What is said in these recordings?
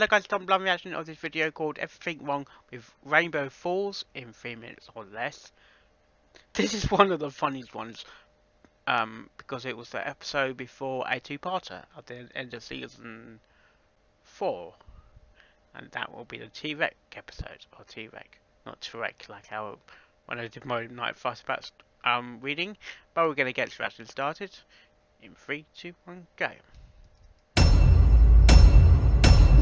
hello guys, Tom Blum reaction of this video called Everything Wrong with Rainbow Falls in 3 minutes or less. This is one of the funniest ones, because it was the episode before a two-parter at the end of season 4. And that will be the T-Rex episode, or T-Rex, not T-Rex like how when I did my night fast about reading. But we're going to get this reaction started in 3, 2, 1, go.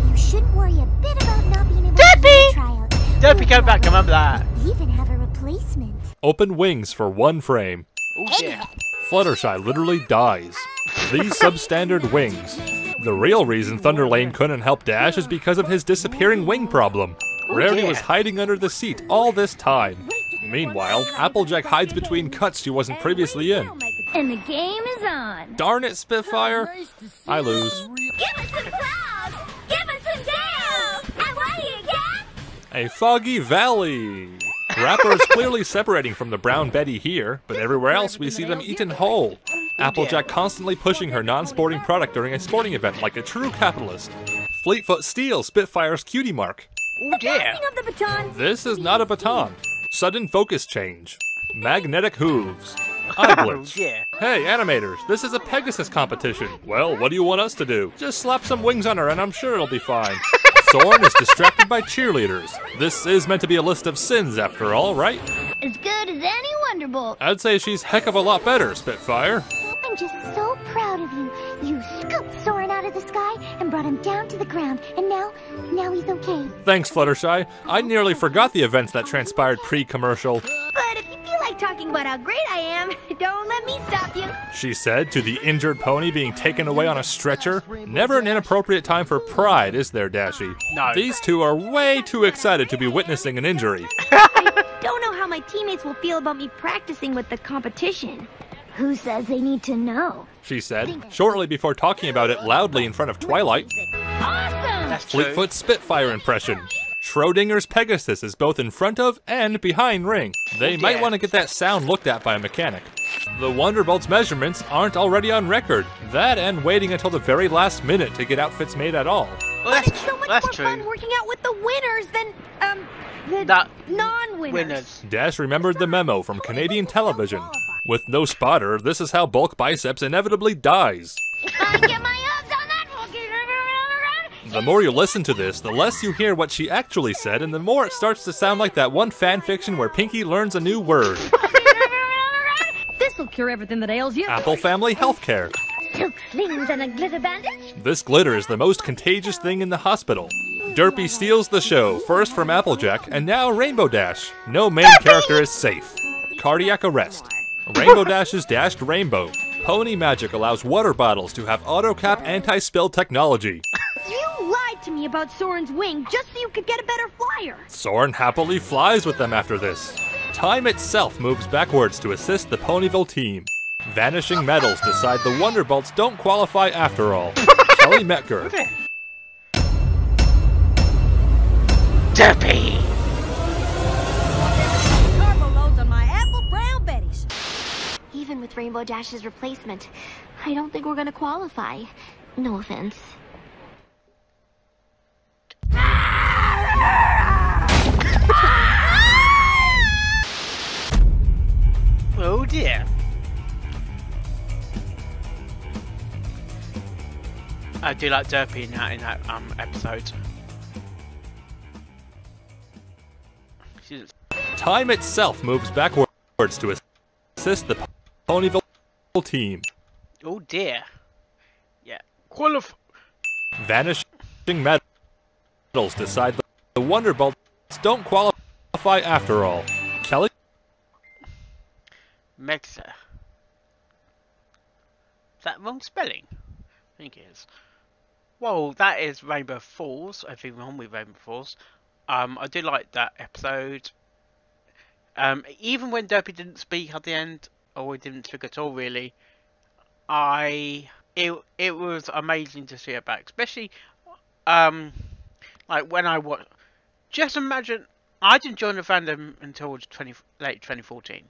You shouldn't worry a bit about not being able to do a tryout. Derpy, go back, remember that. We even have a replacement. Open wings for 1 frame. Oh yeah. Fluttershy literally dies. These substandard wings. The real reason Thunder Lane couldn't help Dash is because of his disappearing wing problem. Rarity was hiding under the seat all this time. Meanwhile, Applejack hides between cuts she wasn't previously in. And the game is on. Darn it, Spitfire. I lose. Give us some applause! Give us some down! And what do you get? A foggy valley. Rapper is clearly separating from the brown Betty here, but everywhere else we see them eaten whole. Applejack constantly pushing her non-sporting product during a sporting event like a true capitalist. Fleetfoot steals Spitfire's cutie mark. Oh dear. Of the baton. This is not a baton. Sudden focus change. Magnetic hooves. Eye glitch. Yeah. Hey, animators, this is a Pegasus competition. Well, what do you want us to do? Just slap some wings on her and I'm sure it'll be fine. Soren is distracted by cheerleaders. This is meant to be a list of sins after all, right? As good as any Wonderbolt. I'd say she's heck of a lot better, Spitfire. I'm just so proud of you. You scooped Soren out of the sky and brought him down to the ground. And now he's okay. Thanks, Fluttershy. I nearly forgot the events that transpired pre-commercial. But if you feel like talking about how great I am, don't let me stop you. She said to the injured pony being taken away on a stretcher. Never an inappropriate time for pride, is there, Dashy? No. These two are way too excited to be witnessing an injury. I don't know how my teammates will feel about me practicing with the competition. Who says they need to know? She said, shortly before talking about it loudly in front of Twilight. Awesome! That's true. Fleetfoot's Spitfire impression. Schrodinger's Pegasus is both in front of and behind Ring. They might want to get that sound looked at by a mechanic. The Wonderbolt's measurements aren't already on record. That and waiting until the very last minute to get outfits made at all. Well, But it's so much more true. fun working out with the winners than, the That- non-winners. Winners. Dash remembered the memo from Canadian television. With no spotter, this is how bulk biceps inevitably dies. If I get my abs on that The more you listen to this, the less you hear what she actually said, and the more it starts to sound like that one fan fiction where Pinkie learns a new word. This'll cure everything that ails you. Apple Family Healthcare. Silk slings and a glitter bandage. This glitter is the most contagious thing in the hospital. Derpy steals the show, first from Applejack, and now Rainbow Dash. No main character is safe. Cardiac arrest. Rainbow Dash is dashed rainbow. Pony magic allows water bottles to have auto-cap anti-spill technology. You lied to me about Soren's wing just so you could get a better flyer. Soren happily flies with them after this. Time itself moves backwards to assist the Ponyville team. Vanishing medals decide the Wonderbolts don't qualify after all. Kelly Metker. Derpy! Carbo loads on my apple brown Betties. Even with Rainbow Dash's replacement, I don't think we're gonna qualify. No offense. Oh dear. I do like Derpy in that episode. Time itself moves backwards to assist the Ponyville team. Oh dear. Yeah. Vanishing medals decide the Wonderbolts don't qualify after all. Kelly? Mexa. Is that wrong spelling? I think it is. Well, that is Rainbow Falls. Everything wrong with Rainbow Falls. I did like that episode. Even when Derpy didn't speak at the end, or he didn't speak at all really, it was amazing to see her back. Especially, like when I watched. Just imagine, I didn't join the fandom until late 2014.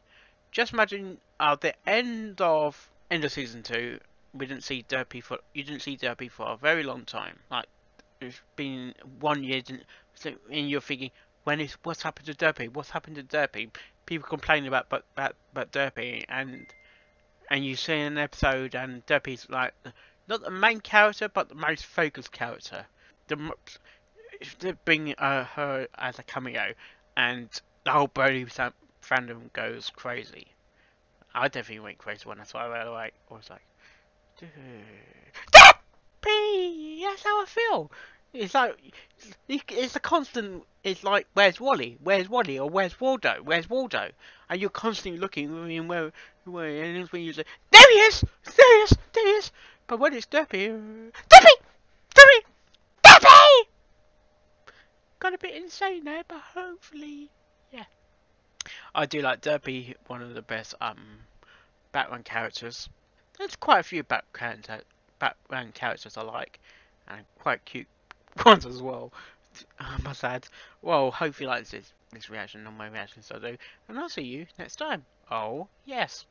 Just imagine the end of season 2. You didn't see Derpy for a very long time, like it's been 1 year, and you're thinking, what's happened to Derpy? What's happened to Derpy? People complaining about Derpy, and you see an episode, and Derpy's like not the main character, but the most focused character. They bring her as a cameo, and the whole Brony fandom goes crazy. I definitely went crazy when I saw it. I was like, Derpy! That's how I feel. It's like it's a constant. It's like, where's Wally? Where's Wally? Or where's Waldo? Where's Waldo? And you're constantly looking. I mean, where? And it's when you say, there he is! There he is! There he is! But when it's Derpy, Derpy! Derpy! Derpy! Got a bit insane there, but hopefully, yeah. I do like Derpy, one of the best Batman characters. There's quite a few Batman characters I like, and quite cute ones as well. I must add. Well, hopefully you like this reaction on my reactions I do, and I'll see you next time. Oh yes.